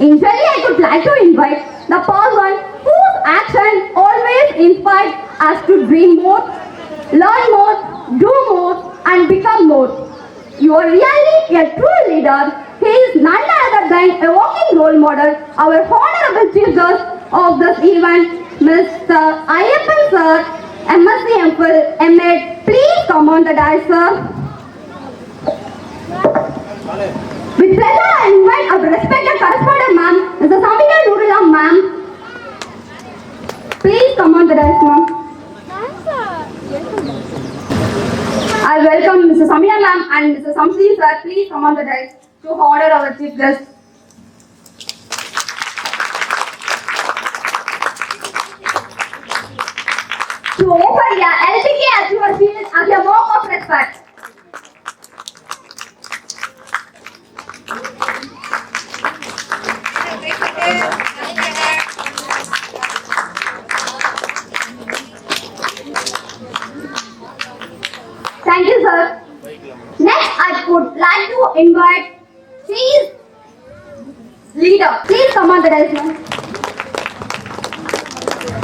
Initially, I would like to invite the person whose action always inspired us to dream more, learn more, do more, and become more. You are really a true leader. He is none other than a walking role model. Our honorable chief guest of this event, Mr. Ayyappan sir, MSc MPhil, M.Ed. Please come on the dais, sir. With pleasure, I invite our respected correspondent, ma'am, Mr. Samina Nurullah, ma'am. Please come on the dais, ma'am. I welcome Mr. Samina, ma'am, and Mr. Samsi, sir. Please come on the dais to honor our chief guest. To offer your LPK as your shield as a mark of respect. Thank you, sir. Next, I would like to invite Chief Leader. Please come on the dais, ma'am.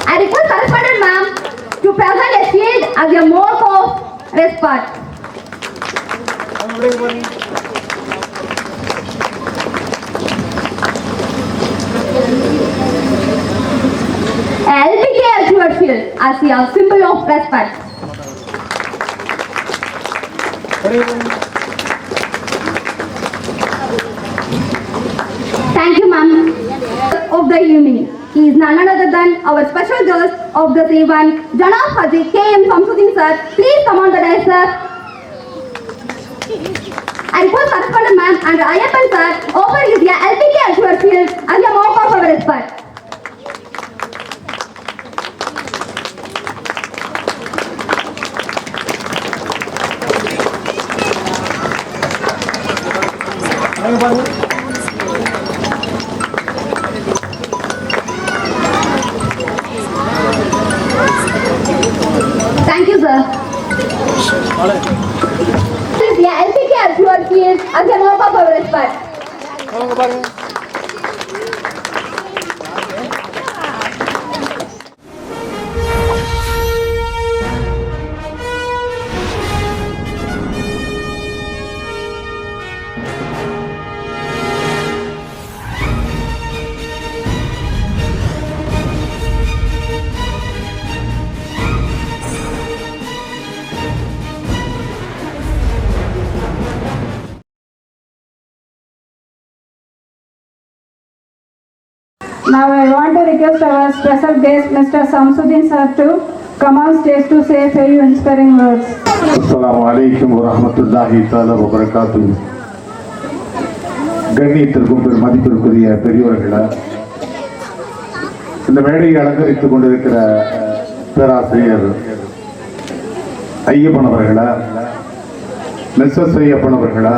I request correspondent, ma'am, to present a shield as a mark of respect. LPK as your shield as a symbol of respect. Thank you, ma'am. Of the evening, he is none other than our special guest of this event, Janab Haji K.M. Samsudin sir. Please come on the dais, sir. I request correspondent, ma'am, and Ayyappan sir offer his LPK as your shield as a mark of our respect. Thank you, sir. Please, LPK as your shield as a mark of our respect. Now I want to request our special guest Mr. Samsudin sir to come on stage to say a few inspiring words. Assalamu alaikum wa rahmatullahi ta'ala wa barakatuh. கண்ணியத்திற்கும் மதிப்பிற்குரிய பெரியவர்களா, இந்த மேடையை அலங்கரித்துக் கொண்டிருக்கிற பேராசிரியர் Ayyappan அவர்களா, Mrs Ayyappan அவர்களா,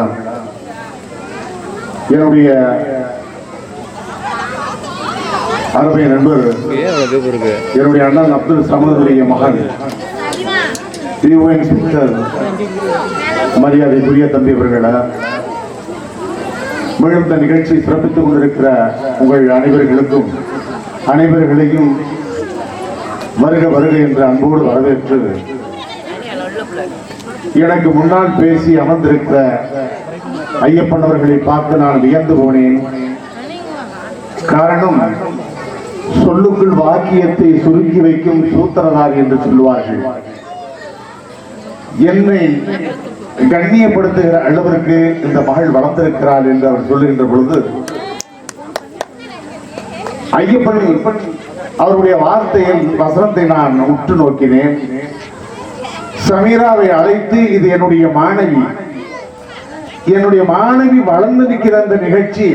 என்னுடைய அருமை நண்பர் என்னுடைய அண்ணன் அப்துல் சமதுடைய மகன் மரியாதைக்குரிய தம்பி அவர்களா, மேலும் இந்த நிகழ்ச்சி சிறப்பித்துக் கொண்டிருக்கிற உங்கள் அனைவர்களையும் வருக வருக என்று அன்போடு வரவேற்று, எனக்கு முன்னால் பேசி அமர்ந்திருக்கிற ஐயப்பன் அவர்களை பார்த்து நான் வியந்து போனேன். காரணம், சொல்லுக்குள் வாக்கியத்தை சுருக்கி வைக்கும் சூத்திரதாரி என்று சொல்லுவார்கள். என்னை கண்ணியப்படுத்துகிற அளவிற்கு இந்த மகள் வளர்ந்திருக்கிறாள் என்று அவர் சொல்லுகின்ற பொழுது, ஐயப்பன் அவருடைய வார்த்தையின் வசனத்தை நான் உற்று நோக்கினேன். சமீராவை அழைத்து, இது என்னுடைய மாணவி வளர்ந்து நிற்கிற அந்த நிகழ்ச்சி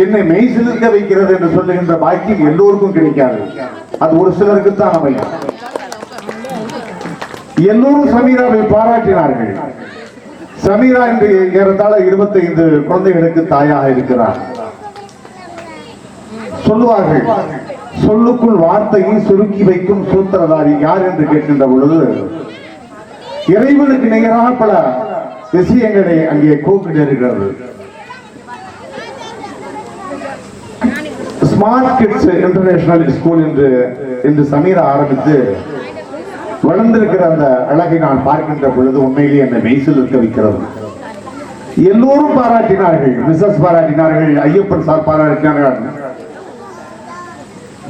என்னை மெய் சிலிர்க்க வைக்கிறது என்று சொல்லுகின்ற பாக்கியம் எல்லோருக்கும் கிடைக்காது. அது ஒரு சிலருக்கு தான் அமையும். எல்லோரும் சமீராவை பாராட்டினார்கள். சமீரா என்று ஏறத்தாழ 25 குழந்தைகளுக்கு தாயாக இருக்கிறார். சொல்லுவார்கள், சொல்லுக்குள் வார்த்தையை சுருக்கி வைக்கும் சூத்திரதாரி யார் என்று கேட்கின்ற பொழுது, இறைவனுக்கு நிகராக பல விஷயங்களை அங்கே கூப்பிட்டு இருக்கிறது. ஸ்மார்ட் கிட்ஸ் இன்டர்நேஷனல் ஸ்கூல் என்று சமீரா ஆரம்பித்து வளர்ந்திருக்கிற அந்த அழகை நான் பார்க்கின்ற பொழுது உண்மையிலேயே என்னை மெய்சில் இருக்க வைக்கிறது. எல்லோரும் பாராட்டினார்கள், மிஸ்ஸஸ் பாராட்டினார்கள், ஐயப்பன் சார் பாராட்டினார்கள்.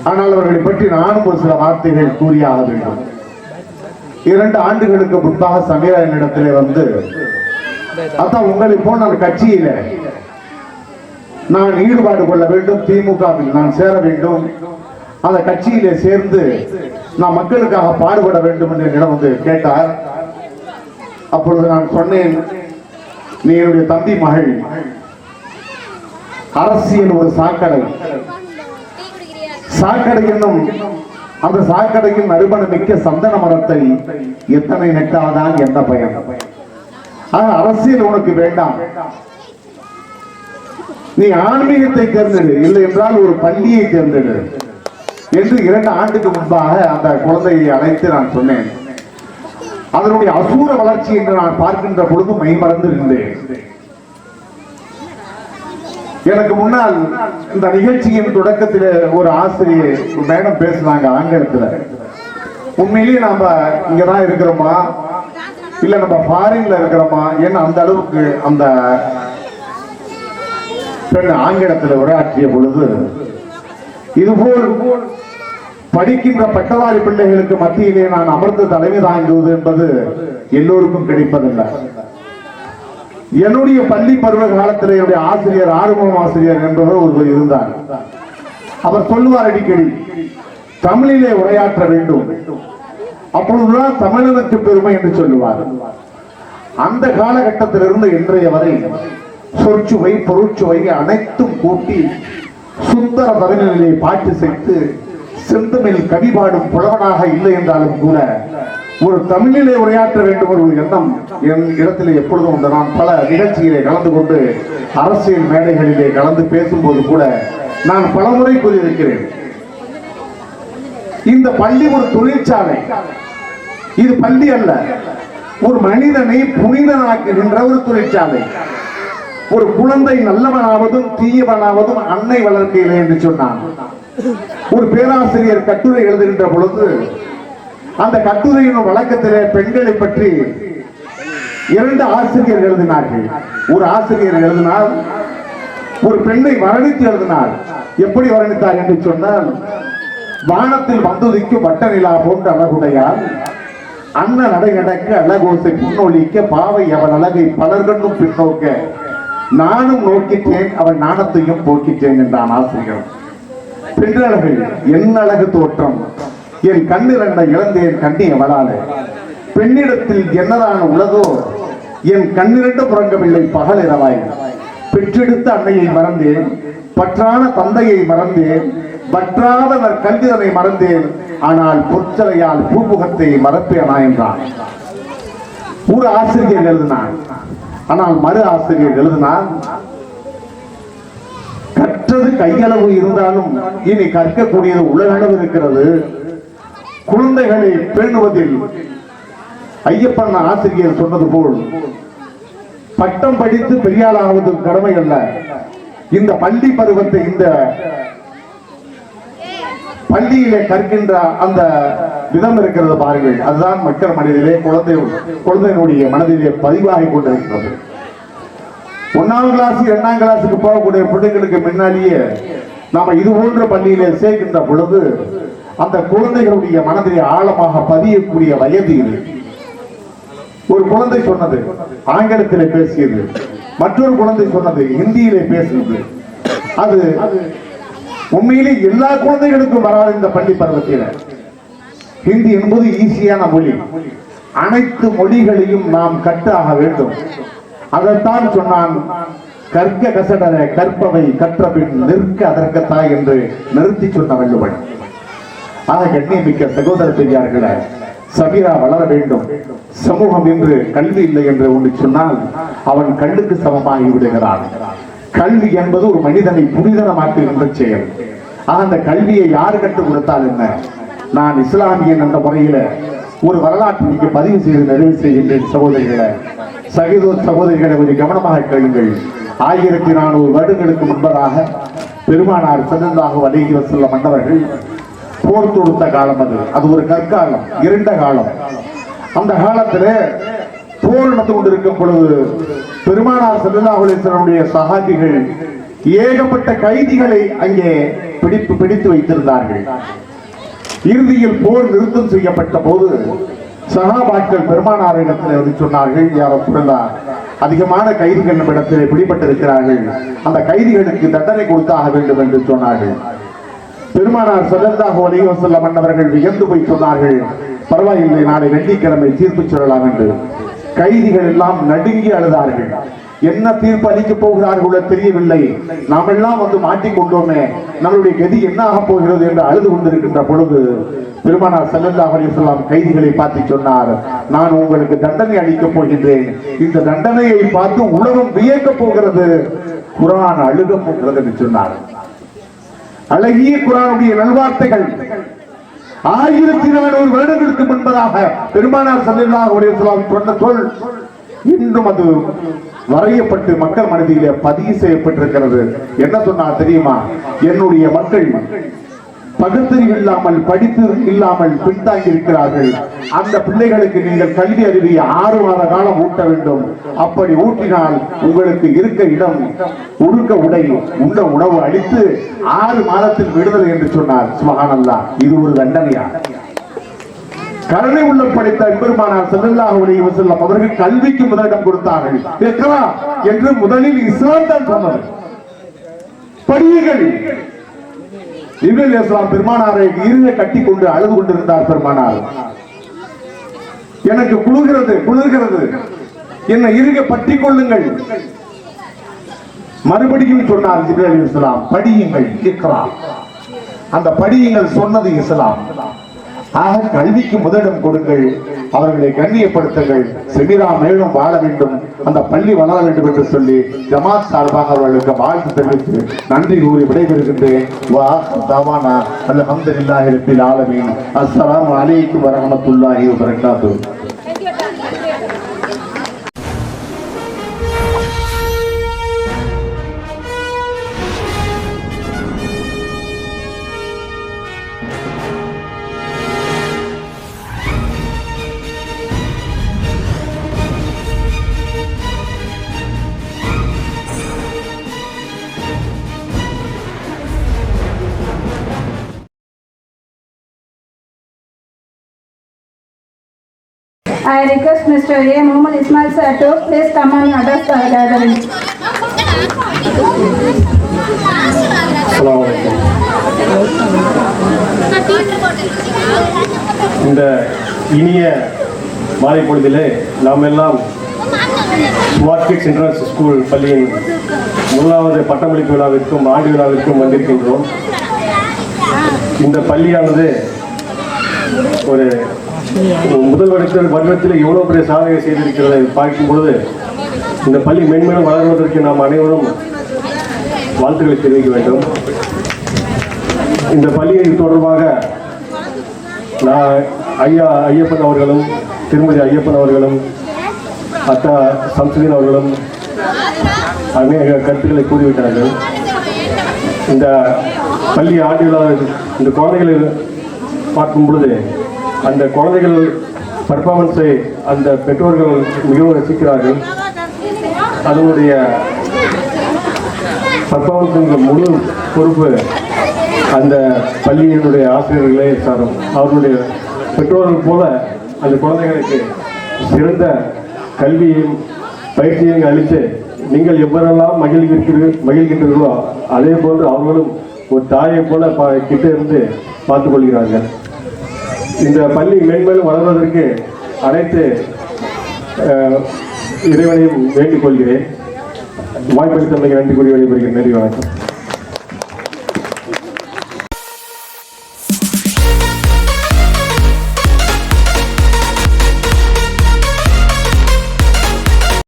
ஆனால் அவர்களை பற்றி நானும் ஒரு சில வார்த்தைகள் கூறியாக வேண்டும். 2 ஆண்டுகளுக்கு முன்பாக சமீரா என்னிடத்திலே வந்து, அதான் உங்களை போன கட்சியில நான் ஈடுபாடு கொள்ள வேண்டும், திமுகவில் நான் சேர வேண்டும், அந்த கட்சியிலே சேர்ந்து நான் மக்களுக்காக பாடுபட வேண்டும் என்று என்னிடம் வந்து கேட்டார். அப்பொழுது நான் சொன்னேன், நீ என்னுடைய தம்பி மகள், அரசியல் ஒரு சாக்கடை, சாக்கடை என்னும் அந்த சாக்கடையின் நறுமணமிக்க சந்தன மரத்தை எத்தனை நெட்டாதான் என்ன பயன்? அரசியல் உனக்கு வேண்டாம், நீ ஆன்மீகத்தை தேர்ந்தெடு, இல்லை என்றால் ஒரு பள்ளியை தேர்ந்தெடு என்று 2 ஆண்டுக்கு முன்பாக அந்த குழந்தையை அழைத்து நான் சொன்னேன். அதனுடைய அசூர வளர்ச்சி என்று நான் பார்க்கின்ற பொழுது மெய்மறந்து இருந்தேன். எனக்கு முன்னால் இந்த நிகழ்ச்சியின் தொடக்கத்தில் ஒரு ஆசிரியர் மேடம் பேசினாங்க ஆங்கிலத்தில். உண்மையிலேயே நாம இங்கதான் இருக்கிறோமா இல்ல நம்ம ஃபாரின்ல இருக்கிறோமா என்ன அந்த அளவுக்கு அந்த பெண் ஆங்கிலத்தில் உரையாற்றிய பொழுது, இதுபோல் படிக்கின்ற பட்டதாரி பிள்ளைகளுக்கு மத்தியிலே நான் அமர்ந்து தலைமை தாங்குவது என்பது எல்லோருக்கும் கிடைப்பதில்லை. என்னுடைய பள்ளி பருவ காலத்தில் என்னுடைய ஆசிரியர், ஆறுமுகம் ஆசிரியர் என்பவர் ஒருவர் இருந்தார். அவர் சொல்லுவார் அடிக்கடி, தமிழிலே உரையாற்ற வேண்டும், அப்பொழுதுதான் தமிழனுக்கு பெருமை என்று சொல்லுவார். அந்த காலகட்டத்திலிருந்து இன்றைய வரை சொற்சுவை பொருட்சுவை அனைத்தும் கூட்டி சுந்தர தமிழிலே பாட்டு செய்து செந்தமிழ் கவி பாடும் புலவனாக இல்லை என்றாலும் கூட ஒரு தமிழிலே உரையாற்ற வேண்டும் ஒரு எண்ணம் என் இடத்திலே எப்பொழுதும் உண்டு. நான் பல நிகழ்ச்சியிலே கலந்து கொண்டு அரசியல் மேடைகளிலே கலந்து பேசும்போது கூட நான் பலமுறை கூறியிருக்கிறேன், இந்த பள்ளி ஒரு தொழிற்சாலை, இது பள்ளி அல்ல, ஒரு மனிதனை புனிதனாக்குகின்ற ஒரு தொழிற்சாலை. ஒரு குழந்தை நல்லவனாவதும் தீயவனாவதும் அன்னை வளர்க்கையிலே என்று சொன்னான். ஒரு பேராசிரியர் கட்டுரை எழுதுகின்ற பொழுது அந்த கட்டுரையின் வழக்கத்திலே பெண்களை பற்றி 2 ஆசிரியர் எழுதினார்கள். ஒரு ஆசிரியர் எழுதினார், ஒரு பெண்ணை வர்ணித்து எழுதினார். எப்படி வர்ணித்தார் என்று சொன்னால், வானத்தில் வந்துதிக்கும் வட்ட நிலா போன்ற அழகுடையால் அன்ன நடை நடக்க அழகோசை புன்னொழிக்க பாவை அவள் அழகை பலர்கண்ணும் பின்னோக்க நானும் நோக்கிட்டேன் அவள் நாணத்தையும் போக்கிட்டேன் என்றான் ஆசிரியர். பெண்ணழகு என் அழகு தோற்றம், என் கண்ணிரண்டை இழந்தேன் கண்ணிய வளாலே, பெண்ணிடத்தில் என்னதான உலகோ என் கண்ணிரண்டு புறங்கவில்லை பகல் இரவாய், பெற்றெடுத்த அன்னையை மறந்தேன், பற்றான தந்தையை மறந்தேன், பற்றாத கல்விதனை மறந்தேன், ஆனால் பொற்சலையால் பூமுகத்தை மறப்பேனா என்றான். ஒரு ஆசிரியர் எழுதினார். ஆனால் மறு ஆசிரியர் எழுதினார், கற்றது கையளவு இருந்தாலும் இனி கற்கக்கூடியது உலகளவு இருக்கிறது. குழந்தைகளை பேணுவதில் ஐயப்பன் ஆசிரியர் சொன்னது போல் பட்டம் படித்து பெரியாளாவது கடமை அல்ல. இந்த பள்ளி பருவத்தை இந்த பள்ளியிலே கற்கின்ற அந்த விதம் இருக்கிறது பாருங்கள், அதுதான் மக்கள் மனதிலே குழந்தையினுடைய மனதிலே பதிவாகி கொண்டிருக்கிறது. 1ஆம் கிளாஸ் 2ஆம் கிளாஸுக்கு போகக்கூடிய பிள்ளைகளுக்கு முன்னாலேயே நாம இது போன்ற பள்ளியிலே சேர்க்கின்ற பொழுது அந்த குழந்தைகளுடைய மனதிலே ஆழமாக பதியக்கூடிய வயது இது. ஒரு குழந்தை சொன்னது ஆங்கிலத்திலே பேசியது, மற்றொரு குழந்தை சொன்னது ஹிந்தியிலே பேசியது. அது உண்மையிலே எல்லா குழந்தைகளுக்கும் வராது. இந்த பள்ளி பருவத்தில் ஹிந்தி என்பது ஈஸியான மொழி, அனைத்து மொழிகளையும் நாம் கற்றாக வேண்டும். அதைத்தான் சொன்னான், கற்க கசடர கற்பவை கற்ற பின் நிற்க அதற்கத்தாய் என்று நிறுத்தி சொன்ன வள்ளுவன். ஆக கண்ணியமிக்க சகோதர பெரியார்களே, சமீரா வளர வேண்டும். சமூகம் என்று கல்வி இல்லை என்று ஒன்று சொன்னால் அவன் கல்லுக்கு சமமாகி விடுகிறான். கல்வி என்பது ஒரு மனிதனை புனிதனமாக்குகின்ற செயல். அந்த கல்வியை யார் கற்றுக் கொடுத்தால் என்ன? நான் இஸ்லாமியன் என்ற முறையில ஒரு வரலாற்றை இங்கே பதிவு செய்து நிறைவு செய்கின்றேன். சகோதரிகளை சகோதரிகளை கொஞ்சம் கவனமாக கேளுங்கள். 1400 வருடங்களுக்கு முன்பதாக பெருமானார் ஸல்லல்லாஹு அலைஹி வஸல்லம் மன்னவர்கள் போர் தொடுத்த காலம் அது ஒரு கற்காலம், இருண்ட காலம். அந்த காலத்துல போர் நடந்து கொண்டிருக்கும் பொழுது பெருமானார் ஸல்லல்லாஹு அலைஹி வஸல்லம் சஹாபிகள் ஏகப்பட்ட கைதிகளை அங்கே பிடித்து வைத்திருந்தார்கள். இறுதியில் போர் நிறுத்தம் செய்யப்பட்ட போது சஹாபாக்கள் பெருமானாரிடத்தில் வந்து சொன்னார்கள், யார் ரசூலல்லாஹ், அதிகமான கைதிகள் நம்மிடத்தில் பிடிபட்டிருக்கிறார்கள், அந்த கைதிகளுக்கு தண்டனை கொடுத்தாக வேண்டும் என்று சொன்னார்கள். பெருமானார் ஸல்லல்லாஹு அலைஹி வஸல்லம் மன்னவர்கள் வியந்து போய் சொன்னார்கள், பரவாயில்லை, நாளை வெள்ளிக்கிழமை தீர்ப்பு சொல்லலாம் என்று. கைதிகள் எல்லாம் நடுங்கி அழுதார்கள். என்ன தீர்ப்பு அளிக்கப் போகிறார்களோ தெரியவில்லை, நாம் எல்லாம் வந்து மாட்டிக்கொண்டோமே, நம்மளுடைய கதி என்ன ஆக போகிறது என்று அழுது கொண்டிருக்கின்ற பொழுது பெருமானார் ஸல்லல்லாஹு அலைஹி வஸல்லம் கைதிகளை பார்த்து சொன்னார், நான் உங்களுக்கு தண்டனை அளிக்கப் போகின்றேன், இந்த தண்டனையை பார்த்து உலகம் வியக்கப் போகிறது, குர்ஆன் அழுக போகிறது என்று சொன்னார். அழகிய குர்ஆனுடைய நல்வார்த்தைகள் 1400 வருடங்களுக்கு முன்பதாக பெருமானார் ஸல்லல்லாஹு அலைஹி வஸல்லம் சொன்ன சொல் இன்றும் அது வரையப்பட்டு மக்கள் மனதிலே பதிவு செய்யப்பட்டிருக்கிறது. என்ன சொன்னார் தெரியுமா? என்னுடைய மக்கள் பகுத்தறிவு இல்லாமல், படிப்பு இல்லாமல் பின்தாங்கி இருக்கிறார்கள். அந்த பிள்ளைகளுக்கு நீங்கள் கல்வி அறிவிய 6 மாத காலம் ஊட்ட வேண்டும். அப்படி ஊட்டினால் உங்களுக்கு இருக்க இடம், உடுக்க உடை, உண்ண உணவு அளித்து 6 மாதத்தில் விடுதலை என்று சொன்னார். சுப்ஹானல்லாஹ், இது ஒரு தண்டனையா? கருணை உள்ள படைத்த பெருமானார் ஸல்லல்லாஹு அலைஹி வஸல்லம் அவர்கள் கல்விக்கு முதலிடம் கொடுத்தார்கள். இக்ரா என்று முதலில் இஸ்லாம் தான் சொன்னது. படியுங்கள். ஜிப்ரீல் அலைஹிஸ்ஸலாம் பெருமானாரை இருக கட்டி கொண்டு அழுது கொண்டிருந்தார். பெருமானார், எனக்கு குளிர்கிறது, என்னை இருக பற்றி கொள்ளுங்கள். மறுபடியும் சொன்னார் ஜிப்ரீல் அலைஹிஸ்ஸலாம், படியுங்கள், இக்ரா. அந்த படியுங்கள் சொன்னது இஸ்லாம். ஆக கல்விக்கு முதலிடம் கொடுங்கள், அவர்களை கண்ணியப்படுத்துங்கள், செமிரா மேலும் வாழ வேண்டும், அந்த பள்ளி வளர வேண்டும் என்று சொல்லி ஜமாத் சார்பாக அவர்களுக்கு வாழ்த்து தெரிவித்து நன்றி கூறி விடைபெறுகின்றேன். அல்ஹம்துலில்லாஹி ரப்பில் ஆலமீன். அஸ்ஸலாமு அலைக்கும் வரஹ்மத்துல்லாஹி வபரகாத்துஹு. I request Mr. A. Muhammad Ismail sir to please come and address the gathering. அஸ்ஸலாமு அலைக்கும். இந்த இனிய மாலை பொழுதிலே நாம் எல்லாம் ஸ்மார்ட் கிட்ஸ் இன்டர்நேஷனல் ஸ்கூல் பள்ளியின் 1வது பட்டமளிப்பு விழாவிற்கும் ஆண்டு விழாவிற்கும் வந்திருக்கின்றோம். இந்த பள்ளியானது ஒரு முதல் வருடத்தில் எவ்வளோ பெரிய சாதனை செய்திருக்கிறதை பார்க்கும் பொழுது இந்த பள்ளி மென்மேலும் வளர்வதற்கு நாம் அனைவரும் வாழ்த்துக்களை தெரிவிக்க வேண்டும். இந்த பள்ளியை தொடர்பாக நான் ஐயப்பன் அவர்களும் திருமதி ஐயப்பன் அவர்களும் அக்கா சம்சுதீன் அவர்களும் அநேக கருத்துக்களை கூறிவிட்டார்கள். இந்த பள்ளி ஆண்டு விழா இந்த குழந்தைகளை பார்க்கும் பொழுது அந்த குழந்தைகள் பர்ஃபார்மன்ஸை அந்த பெற்றோர்கள் மிகவும் ரசிக்கிறார்கள். அதனுடைய பர்ஃபார்மன்ஸின் முழு பொறுப்பு அந்த பள்ளியினுடைய ஆசிரியர்களே சாரும். அவர்களுடைய பெற்றோர்கள் போல அந்த குழந்தைகளுக்கு சிறந்த கல்வியையும் பயிற்சியையும் அளித்து நீங்கள் எவ்வளெல்லாம் மகிழ்கின்றீர்களோ அதே போன்று அவர்களும் ஒரு தாயை போல கிட்ட இருந்து பார்த்துக் கொள்கிறார்கள். இந்த பள்ளி மேன்மேலும் வளர்வதற்கு அனைத்து இறைவனையும் வேண்டிக் கொள்கிறேன். வாய்ப்பளித்தமைக்கு நன்றி கூறி விடைபெறுகிறேன். நன்றி, வணக்கம்.